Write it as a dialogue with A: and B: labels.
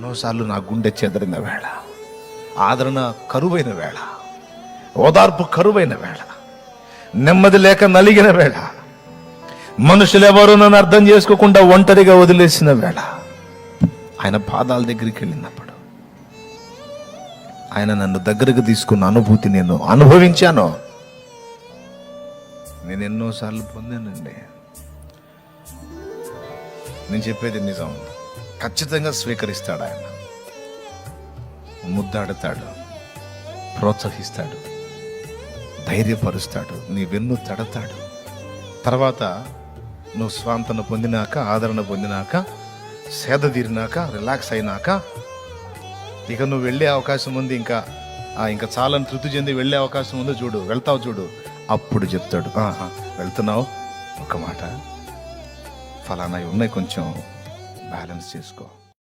A: ఎన్నోసార్లు నా గుండె చెదరిన వేళ, ఆదరణ కరువైన వేళ, ఓదార్పు కరువైన వేళ, నెమ్మది లేక నలిగిన వేళ, మనుషులు ఎవరు నన్ను అర్థం చేసుకోకుండా ఒంటరిగా వదిలేసిన వేళ, ఆయన పాదాల దగ్గరికి వెళ్ళినప్పుడు ఆయన నన్ను దగ్గరకు తీసుకున్న అనుభూతి నేను అనుభవించాను. నేను ఎన్నోసార్లు పొందానండి. నేను చెప్పేది నిజం. ఖచ్చితంగా స్వీకరిస్తాడు ఆయన. ముద్దాడుతాడు, ప్రోత్సహిస్తాడు, ధైర్యపరుస్తాడు, నీ వెన్ను తడతాడు. తర్వాత నువ్వు స్వాంతన పొందినాక, ఆదరణ పొందినాక, సేద తీరినాక, రిలాక్స్ అయినాక, ఇక నువ్వు వెళ్ళే అవకాశం ఉంది. ఇంకా చాలని తృప్తి చెంది వెళ్ళే అవకాశం ఉందో చూడు, వెళ్తావు చూడు. అప్పుడు చెప్తాడు, వెళ్తున్నావు, ఒక మాట ఫలానా ఉన్నాయి, కొంచెం బ్యాలెన్స్ చేసుకో.